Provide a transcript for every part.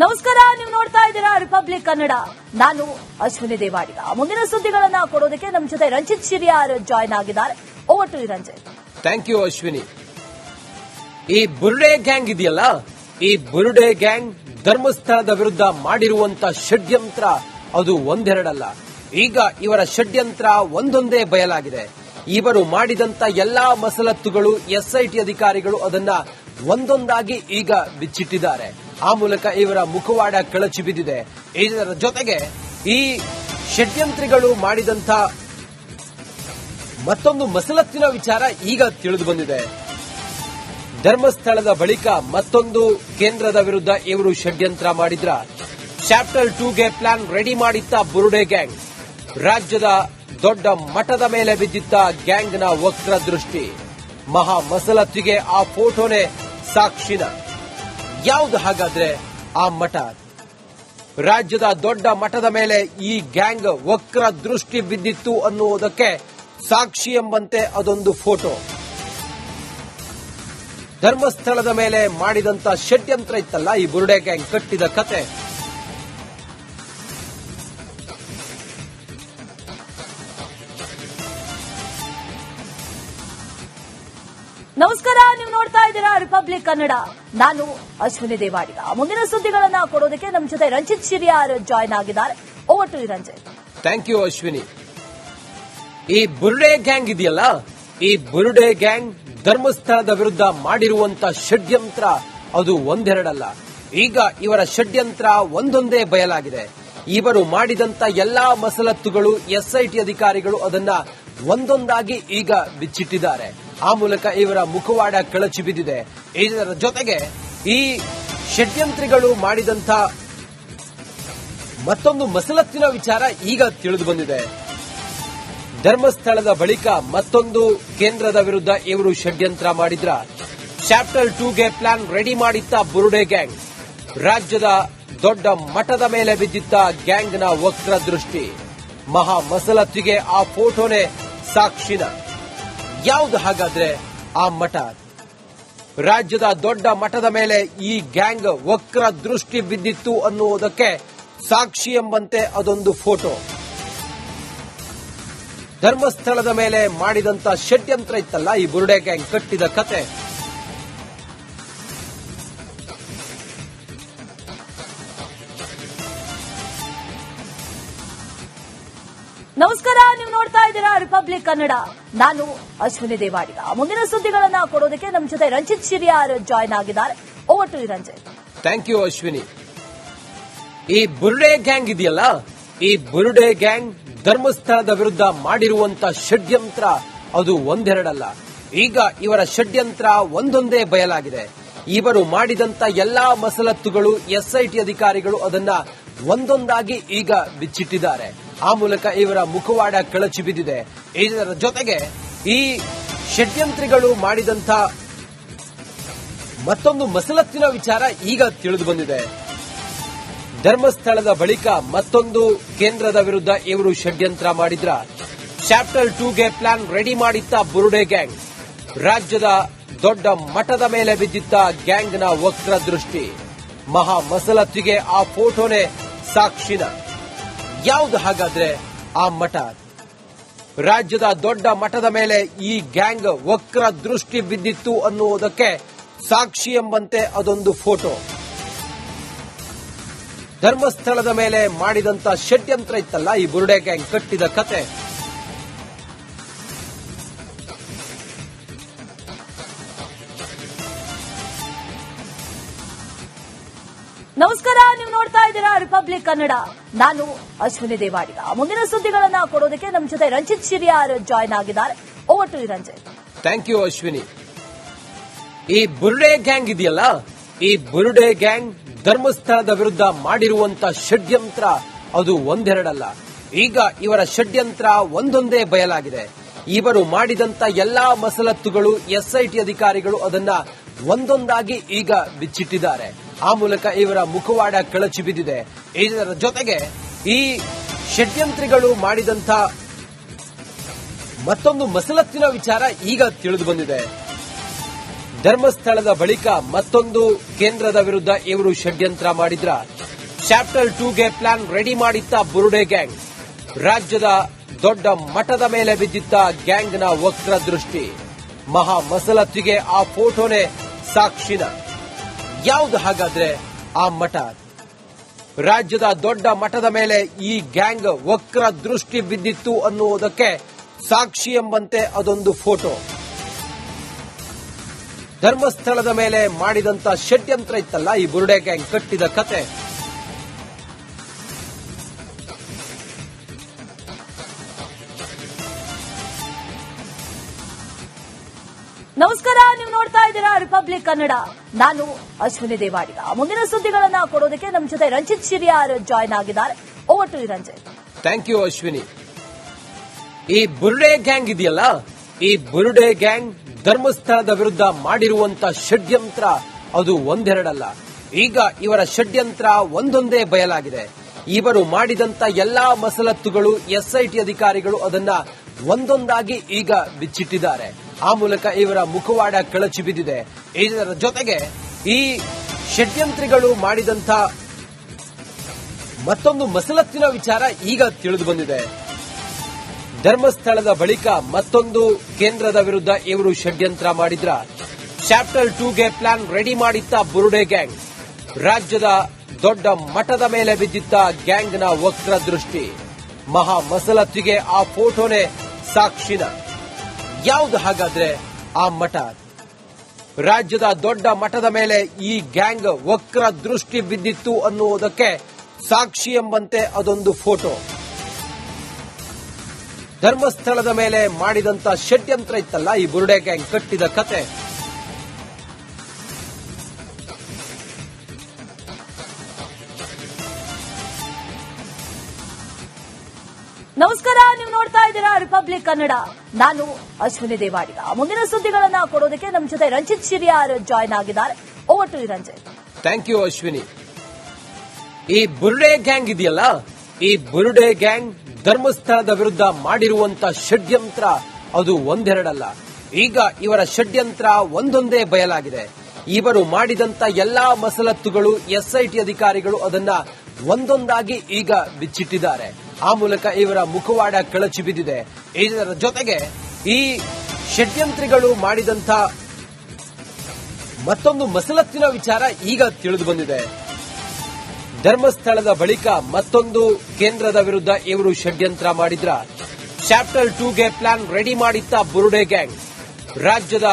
ನಮಸ್ಕಾರ, ನೀವು ನೋಡ್ತಾ ಇದ್ದೀರಾ ರಿಪಬ್ಲಿಕ್ ಕನ್ನಡ. ನಾನು ಅಶ್ವಿನಿ ದೇವಾಡಿಗ. ಮುಂದಿನ ಸುದ್ದಿಗಳನ್ನ ಕೊಡೋದಕ್ಕೆ ನಮ್ಮ ಜೊತೆ ರಂಜಿತ್ ಶಿರಿಯಾರ್ ಜಾಯ್ನ್ ಆಗಿದ್ದಾರೆ. Over to Ranjit. Thank you Ashwini. ಈ ಬುರುಡೆ ಗ್ಯಾಂಗ್ ಇದೆಯಲ್ಲ, ಈ ಬುರುಡೆ ಗ್ಯಾಂಗ್ ಧರ್ಮಸ್ಥಳದ ವಿರುದ್ಧ ಮಾಡಿರುವಂತ ಷಡ್ಯಂತ್ರ ಅದು ಒಂದೆರಡಲ್ಲ. ಈಗ ಇವರ ಷಡ್ಯಂತ್ರ ಒಂದೊಂದೇ ಬಯಲಾಗಿದೆ. ಇವರು ಮಾಡಿದಂತ ಎಲ್ಲಾ ಮಸಲತ್ತುಗಳು ಎಸ್ಐಟಿ ಅಧಿಕಾರಿಗಳು ಅದನ್ನ ಒಂದೊಂದಾಗಿ ಈಗ ಬಿಚ್ಚಿಟ್ಟಿದ್ದಾರೆ. ಆ ಮೂಲಕ ಇವರ ಮುಖವಾಡ ಕಳಚಿ ಬಿದ್ದಿದೆ. ಇದರ ಜೊತೆಗೆ ಈ ಷಡ್ಯಂತ್ರಿಗಳು ಮಾಡಿದಂತ ಮತ್ತೊಂದು ಮಸಲತ್ತಿನ ವಿಚಾರ ಈಗ ತಿಳಿದು ಬಂದಿದೆ. ಧರ್ಮಸ್ಥಳದ ಬಳಿಕ ಮತ್ತೊಂದು ಕೇಂದ್ರದ ವಿರುದ್ಧ ಇವರು ಷಡ್ಯಂತ್ರ ಮಾಡಿದ್ರ. ಚಾಪ್ಟರ್ 2ಗೆ ಪ್ಲಾನ್ ರೆಡಿ ಮಾಡಿತ್ತ ಬುರುಡೆ ಗ್ಯಾಂಗ್. ರಾಜ್ಯದ ದೊಡ್ಡ ಮಠದ ಮೇಲೆ ಬಿದ್ದಿದ್ದ ಗ್ಯಾಂಗ್ನ ವಕ್ರ ದೃಷ್ಟಿ. ಮಹಾ ಮಸಲತ್ತಿಗೆ ಆ ಫೋಟೋನೇ ಸಾಕ್ಷಿನ. ಯಾವುದು ಹಾಗಾದ್ರೆ ಆ ಮಠ? ರಾಜ್ಯದ ದೊಡ್ಡ ಮಠದ ಮೇಲೆ ಈ ಗ್ಯಾಂಗ್ ವಕ್ರ ದೃಷ್ಟಿ ಬಿದ್ದಿತ್ತು ಅನ್ನುವುದಕ್ಕೆ ಸಾಕ್ಷಿ ಎಂಬಂತೆ ಅದೊಂದು ಫೋಟೋ. ಧರ್ಮಸ್ಥಳದ ಮೇಲೆ ಮಾಡಿದಂತ ಷಡ್ಯಂತ್ರ ಇತ್ತಲ್ಲ, ಈ ಬುರುಡೆ ಗ್ಯಾಂಗ್ ಕಟ್ಟಿದ ಕತೆ. ನಮಸ್ಕಾರ, ನೀವು ನೋಡ್ತಾ ಇದ್ದೀರಾ ರಿಪಬ್ಲಿಕ್ ಕನ್ನಡ. ನಾನು ಅಶ್ವಿನಿ ದೇವಾಡಿಗ. ಮುಂದಿನ ಸುದ್ದಿಗಳನ್ನ ಕೊಡೋದಕ್ಕೆ ನಮ್ಮ ಜೊತೆ ರಂಜಿತ್ ಶಿರಿಯಾರ್ ಜಾಯ್ನ್ ಆಗಿದ್ದಾರೆ. Over to Ranjit. Thank you Ashwini. ಈ ಬುರುಡೆ ಗ್ಯಾಂಗ್ ಇದೆಯಲ್ಲ, ಈ ಬುರುಡೆ ಗ್ಯಾಂಗ್ ಧರ್ಮಸ್ಥಳದ ವಿರುದ್ಧ ಮಾಡಿರುವಂತ ಷಡ್ಯಂತ್ರ ಅದು ಒಂದೆರಡಲ್ಲ. ಈಗ ಇವರ ಷಡ್ಯಂತ್ರ ಒಂದೊಂದೇ ಬಯಲಾಗಿದೆ. ಇವರು ಮಾಡಿದಂತ ಎಲ್ಲಾ ಮಸಲತ್ತುಗಳು ಎಸ್ಐಟಿ ಅಧಿಕಾರಿಗಳು ಅದನ್ನ ಒಂದೊಂದಾಗಿ ಈಗ ಬಿಚ್ಚಿಟ್ಟಿದ್ದಾರೆ. ಆ ಮೂಲಕ ಇವರ ಮುಖವಾಡ ಕಳಚಿ ಬಿದ್ದಿದೆ. ಇದರ ಜೊತೆಗೆ ಈ ಷಡ್ಯಂತ್ರಿಗಳು ಮಾಡಿದಂತ ಮತ್ತೊಂದು ಮಸಲತ್ತಿನ ವಿಚಾರ ಈಗ ತಿಳಿದು ಬಂದಿದೆ. ಧರ್ಮಸ್ಥಳದ ಬಳಿಕ ಮತ್ತೊಂದು ಕೇಂದ್ರದ ವಿರುದ್ಧ ಇವರು ಷಡ್ಯಂತ್ರ ಮಾಡಿದ್ರ. ಚಾಪ್ಟರ್ 2ಗೆ ಪ್ಲಾನ್ ರೆಡಿ ಮಾಡಿತ್ತ ಬುರುಡೆ ಗ್ಯಾಂಗ್. ರಾಜ್ಯದ ದೊಡ್ಡ ಮಠದ ಮೇಲೆ ಬಿದ್ದಿದ್ದ ಗ್ಯಾಂಗ್ನ ವಕ್ರ ದೃಷ್ಟಿ. ಮಹಾ ಮಸಲತ್ತಿಗೆ ಆ ಫೋಟೋನೇ ಸಾಕ್ಷಿನ. ಯಾವುದು ಹಾಗಾದ್ರೆ ಆ ಮಠ? ರಾಜ್ಯದ ದೊಡ್ಡ ಮಠದ ಮೇಲೆ ಈ ಗ್ಯಾಂಗ್ ವಕ್ರ ದೃಷ್ಟಿ ಬಿದ್ದಿತ್ತು ಅನ್ನುವುದಕ್ಕೆ ಸಾಕ್ಷಿ ಎಂಬಂತೆ ಅದೊಂದು ಫೋಟೋ. ಧರ್ಮಸ್ಥಳದ ಮೇಲೆ ಮಾಡಿದಂತ ಷಡ್ಯಂತ್ರ ಇತ್ತಲ್ಲ, ಈ ಬುರುಡೆ ಗ್ಯಾಂಗ್ ಕಟ್ಟಿದ ಕತೆ. ನಮಸ್ಕಾರ, ನೀವು ನೋಡ್ತಾ ಇದ್ದೀರಾ ರಿಪಬ್ಲಿಕ್ ಕನ್ನಡ. ನಾನು ಅಶ್ವಿನಿ ದೇವಾಡಿಗ. ಮುಂದಿನ ಸುದ್ದಿಗಳನ್ನ ಕೊಡೋದಕ್ಕೆ ನಮ್ಮ ಜೊತೆ ರಂಜಿತ್ ಶಿರಿಯಾರ್ ಜಾಯ್ನ್ ಆಗಿದ್ದಾರೆ. Over to Ranjit. Thank you Ashwini. ಈ ಬುರುಡೆ ಗ್ಯಾಂಗ್ ಇದೆಯಲ್ಲ, ಈ ಬುರುಡೆ ಗ್ಯಾಂಗ್ ಧರ್ಮಸ್ಥಳದ ವಿರುದ್ಧ ಮಾಡಿರುವಂತ ಷಡ್ಯಂತ್ರ ಅದು ಒಂದೆರಡಲ್ಲ. ಈಗ ಇವರ ಷಡ್ಯಂತ್ರ ಒಂದೊಂದೇ ಬಯಲಾಗಿದೆ. ಇವರು ಮಾಡಿದಂತ ಎಲ್ಲಾ ಮಸಲತ್ತುಗಳು ಎಸ್ಐಟಿ ಅಧಿಕಾರಿಗಳು ಅದನ್ನ ಒಂದೊಂದಾಗಿ ಈಗ ಬಿಚ್ಚಿಟ್ಟಿದ್ದಾರೆ. ಆ ಮೂಲಕ ಇವರ ಮುಖವಾಡ ಕಳಚಿ ಬಿದ್ದಿದೆ. ಇದರ ಜೊತೆಗೆ ಈ ಷಡ್ಯಂತ್ರಿಗಳು ಮಾಡಿದಂತ ಮತ್ತೊಂದು ಮಸಲತ್ತಿನ ವಿಚಾರ ಈಗ ತಿಳಿದು ಬಂದಿದೆ. ಧರ್ಮಸ್ಥಳದ ಬಳಿಕ ಮತ್ತೊಂದು ಕೇಂದ್ರದ ವಿರುದ್ಧ ಇವರು ಷಡ್ಯಂತ್ರ ಮಾಡಿದ್ರ. ಚಾಪ್ಟರ್ 2ಗೆ ಪ್ಲಾನ್ ರೆಡಿ ಮಾಡಿತ್ತ ಬುರುಡೆ ಗ್ಯಾಂಗ್. ರಾಜ್ಯದ ದೊಡ್ಡ ಮಠದ ಮೇಲೆ ಬಿದ್ದಿದ್ದ ಗ್ಯಾಂಗ್ನ ವಕ್ರ ದೃಷ್ಟಿ. ಮಹಾ ಮಸಲತ್ತಿಗೆ ಆ ಫೋಟೋನೇ ಸಾಕ್ಷಿನ. ಯಾವುದು ಹಾಗಾದ್ರೆ ಆ ಮಠ? ರಾಜ್ಯದ ದೊಡ್ಡ ಮಠದ ಮೇಲೆ ಈ ಗ್ಯಾಂಗ್ ವಕ್ರ ದೃಷ್ಟಿ ಬಿದ್ದಿತ್ತು ಅನ್ನುವುದಕ್ಕೆ ಸಾಕ್ಷಿ ಎಂಬಂತೆ ಅದೊಂದು ಫೋಟೋ. ಧರ್ಮಸ್ಥಳದ ಮೇಲೆ ಮಾಡಿದಂತ ಷಡ್ಯಂತ್ರ ಇತ್ತಲ್ಲ, ಈ ಬುರುಡೆ ಗ್ಯಾಂಗ್ ಕಟ್ಟಿದ ಕತೆ. ನಮಸ್ಕಾರ, ನೀವು ನೋಡ್ತಾ ಇದ್ದೀರಾ ರಿಪಬ್ಲಿಕ್ ಕನ್ನಡ. ನಾನು ಅಶ್ವಿನಿ ದೇವಾಡಿಗ. ಮುಂದಿನ ಸುದ್ದಿಗಳನ್ನ ಕೊಡೋದಕ್ಕೆ ನಮ್ಮ ಜೊತೆ ರಂಜಿತ್ ಶಿರಿಯಾರ್ ಜಾಯ್ನ್ ಆಗಿದ್ದಾರೆ. Over to Ranjit. Thank you Ashwini. ಈ ಬುರುಡೆ ಗ್ಯಾಂಗ್ ಇದೆಯಲ್ಲ, ಈ ಬುರುಡೆ ಗ್ಯಾಂಗ್ ಧರ್ಮಸ್ಥಳದ ವಿರುದ್ಧ ಮಾಡಿರುವಂತ ಷಡ್ಯಂತ್ರ ಅದು ಒಂದೆರಡಲ್ಲ. ಈಗ ಇವರ ಷಡ್ಯಂತ್ರ ಒಂದೊಂದೇ ಬಯಲಾಗಿದೆ. ಇವರು ಮಾಡಿದಂತ ಎಲ್ಲಾ ಮಸಲತ್ತುಗಳು ಎಸ್ಐಟಿ ಅಧಿಕಾರಿಗಳು ಅದನ್ನ ಒಂದೊಂದಾಗಿ ಈಗ ಬಿಚ್ಚಿಟ್ಟಿದ್ದಾರೆ. ಆ ಮೂಲಕ ಇವರ ಮುಖವಾಡ ಕಳಚಿ ಬಿದ್ದಿದೆ. ಇದರ ಜೊತೆಗೆ ಈ ಷಡ್ಯಂತ್ರಿಗಳು ಮಾಡಿದಂತ ಮತ್ತೊಂದು ಮಸಲತ್ತಿನ ವಿಚಾರ ಈಗ ತಿಳಿದು ಬಂದಿದೆ. ಧರ್ಮಸ್ಥಳದ ಬಳಿಕ ಮತ್ತೊಂದು ಕೇಂದ್ರದ ವಿರುದ್ಧ ಇವರು ಷಡ್ಯಂತ್ರ ಮಾಡಿದ್ರ ಚಾಪ್ಟರ್ 2ಗೆ ಪ್ಲಾನ್ ರೆಡಿ ಮಾಡಿತ್ತ ಬುರುಡೆ ಗ್ಯಾಂಗ್. ರಾಜ್ಯದ ದೊಡ್ಡ ಮಠದ ಮೇಲೆ ಬಿದ್ದಿದ್ದ ಗ್ಯಾಂಗ್ನ ವಕ್ರ ದೃಷ್ಟಿ. ಮಹಾ ಮಸಲತ್ತಿಗೆ ಆ ಫೋಟೋನೇ ಸಾಕ್ಷಿನ. ಯಾವುದು ಹಾಗಾದ್ರೆ ಆ ಮಠ? ರಾಜ್ಯದ ದೊಡ್ಡ ಮಠದ ಮೇಲೆ ಈ ಗ್ಯಾಂಗ್ ವಕ್ರ ದೃಷ್ಟಿ ಬಿದ್ದಿತ್ತು ಅನ್ನುವುದಕ್ಕೆ ಸಾಕ್ಷಿ ಎಂಬಂತೆ ಅದೊಂದು ಫೋಟೋ. ಧರ್ಮಸ್ಥಳದ ಮೇಲೆ ಮಾಡಿದಂತ ಷಡ್ಯಂತ್ರ ಇತ್ತಲ್ಲ ಈ ಬುರುಡೆ ಗ್ಯಾಂಗ್ ಕಟ್ಟಿದ ಕತೆ. ನಮಸ್ಕಾರ, ನೀವು ನೋಡ್ತಾ ಇದ್ದೀರಾ ರಿಪಬ್ಲಿಕ್ ಕನ್ನಡ. ನಾನು ಅಶ್ವಿನಿ ದೇವಾಡಿಗ. ಮುಂದಿನ ಸುದ್ದಿಗಳನ್ನ ಕೊಡೋದಕ್ಕೆ ನಮ್ಮ ಜೊತೆ ರಂಜಿತ್ ಶಿರಿಯಾರ್ ಜಾಯ್ನ್ ಆಗಿದ್ದಾರೆ. Over to Ranjit. Thank you Ashwini. ಈ ಬುರುಡೆ ಗ್ಯಾಂಗ್ ಇದೆಯಲ್ಲ, ಈ ಬುರುಡೆ ಗ್ಯಾಂಗ್ ಧರ್ಮಸ್ಥಳದ ವಿರುದ್ಧ ಮಾಡಿರುವಂತ ಷಡ್ಯಂತ್ರ ಅದು ಒಂದೆರಡಲ್ಲ. ಈಗ ಇವರ ಷಡ್ಯಂತ್ರ ಒಂದೊಂದೇ ಬಯಲಾಗಿದೆ. ಇವರು ಮಾಡಿದಂತ ಎಲ್ಲಾ ಮಸಲತ್ತುಗಳು ಎಸ್ಐಟಿ ಅಧಿಕಾರಿಗಳು ಅದನ್ನ ಒಂದೊಂದಾಗಿ ಈಗ ಬಿಚ್ಚಿಟ್ಟಿದ್ದಾರೆ. ಆ ಮೂಲಕ ಇವರ ಮುಖವಾಡ ಕಳಚಿ ಬಿದ್ದಿದೆ. ಇದರ ಜೊತೆಗೆ ಈ ಷಡ್ಯಂತ್ರಿಗಳು ಮಾಡಿದಂತ ಮತ್ತೊಂದು ಮಸಲತ್ತಿನ ವಿಚಾರ ಈಗ ತಿಳಿದು ಬಂದಿದೆ. ಧರ್ಮಸ್ಥಳದ ಬಳಿಕ ಮತ್ತೊಂದು ಕೇಂದ್ರದ ವಿರುದ್ಧ ಇವರು ಷಡ್ಯಂತ್ರ ಮಾಡಿದ್ರ ಚಾಪ್ಟರ್ 2ಗೆ ಪ್ಲಾನ್ ರೆಡಿ ಮಾಡಿತ್ತ ಬುರುಡೆ ಗ್ಯಾಂಗ್. ರಾಜ್ಯದ ದೊಡ್ಡ ಮಠದ ಮೇಲೆ ಬಿದ್ದಿದ್ದ ಗ್ಯಾಂಗ್ನ ವಕ್ರ ದೃಷ್ಟಿ. ಮಹಾ ಮಸಲತ್ತಿಗೆ ಆ ಫೋಟೋನೇ ಸಾಕ್ಷಿನ. ಯಾವುದು ಹಾಗಾದ್ರೆ ಆ ಮಠ? ರಾಜ್ಯದ ದೊಡ್ಡ ಮಠದ ಮೇಲೆ ಈ ಗ್ಯಾಂಗ್ ವಕ್ರ ದೃಷ್ಟಿ ಬಿದ್ದಿತ್ತು ಅನ್ನುವುದಕ್ಕೆ ಸಾಕ್ಷಿ ಎಂಬಂತೆ ಅದೊಂದು ಫೋಟೋ. ಧರ್ಮಸ್ಥಳದ ಮೇಲೆ ಮಾಡಿದಂತ ಷಡ್ಯಂತ್ರ ಇತ್ತಲ್ಲ ಈ ಬುರುಡೆ ಗ್ಯಾಂಗ್ ಕಟ್ಟಿದ ಕತೆ. ನಮಸ್ಕಾರ, ನೀವು ನೋಡ್ತಾ ಇದ್ದೀರಾ ರಿಪಬ್ಲಿಕ್ ಕನ್ನಡ. ನಾನು ಅಶ್ವಿನಿ ದೇವಾಡಿಗ. ಮುಂದಿನ ಸುದ್ದಿಗಳನ್ನ ಕೊಡೋದಕ್ಕೆ ನಮ್ಮ ಜೊತೆ ರಂಜಿತ್ ಶಿರಿಯಾರ್ ಜಾಯ್ನ್ ಆಗಿದ್ದಾರೆ. Over to Ranjit. Thank you Ashwini. ಈ ಬುರುಡೆ ಗ್ಯಾಂಗ್ ಇದೆಯಲ್ಲ, ಈ ಬುರುಡೆ ಗ್ಯಾಂಗ್ ಧರ್ಮಸ್ಥಳದ ವಿರುದ್ಧ ಮಾಡಿರುವಂತ ಷಡ್ಯಂತ್ರ ಅದು ಒಂದೆರಡಲ್ಲ. ಈಗ ಇವರ ಷಡ್ಯಂತ್ರ ಒಂದೊಂದೇ ಬಯಲಾಗಿದೆ. ಇವರು ಮಾಡಿದಂತ ಎಲ್ಲಾ ಮಸಲತ್ತುಗಳು ಎಸ್ಐಟಿ ಅಧಿಕಾರಿಗಳು ಅದನ್ನ ಒಂದೊಂದಾಗಿ ಈಗ ಬಿಚ್ಚಿಟ್ಟಿದ್ದಾರೆ. ಆ ಮೂಲಕ ಇವರ ಮುಖವಾಡ ಕಳಚಿ ಬಿದ್ದಿದೆ. ಇದರ ಜೊತೆಗೆ ಈ ಷಡ್ಯಂತ್ರಿಗಳು ಮಾಡಿದಂತ ಮತ್ತೊಂದು ಮಸಲತ್ತಿನ ವಿಚಾರ ಈಗ ತಿಳಿದು ಬಂದಿದೆ. ಧರ್ಮಸ್ಥಳದ ಬಳಿಕ ಮತ್ತೊಂದು ಕೇಂದ್ರದ ವಿರುದ್ಧ ಇವರು ಷಡ್ಯಂತ್ರ ಮಾಡಿದ್ರ ಚಾಪ್ಟರ್ 2ಗೆ ಪ್ಲಾನ್ ರೆಡಿ ಮಾಡಿತ್ತ ಬುರುಡೆ ಗ್ಯಾಂಗ್. ರಾಜ್ಯದ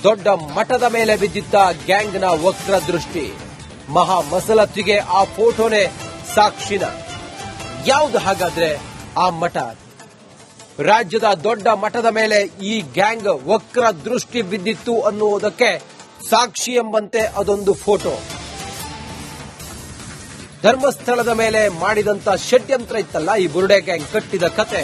ದೊಡ್ಡ ಮಠದ ಮೇಲೆ ಬಿದ್ದಿದ್ದ ಗ್ಯಾಂಗ್ನ ವಕ್ರ ದೃಷ್ಟಿ. ಮಹಾ ಮಸಲತ್ತಿಗೆ ಆ ಫೋಟೋನೇ ಸಾಕ್ಷಿನ. ಯಾವುದು ಹಾಗಾದ್ರೆ ಆ ಮಠ? ರಾಜ್ಯದ ದೊಡ್ಡ ಮಠದ ಮೇಲೆ ಈ ಗ್ಯಾಂಗ್ ವಕ್ರ ದೃಷ್ಟಿ ಬಿದ್ದಿತ್ತು ಅನ್ನುವುದಕ್ಕೆ ಸಾಕ್ಷಿ ಎಂಬಂತೆ ಅದೊಂದು ಫೋಟೋ. ಧರ್ಮಸ್ಥಳದ ಮೇಲೆ ಮಾಡಿದಂತ ಷಡ್ಯಂತ್ರ ಇತ್ತಲ್ಲ ಈ ಬುರುಡೆ ಗ್ಯಾಂಗ್ ಕಟ್ಟಿದ ಕತೆ.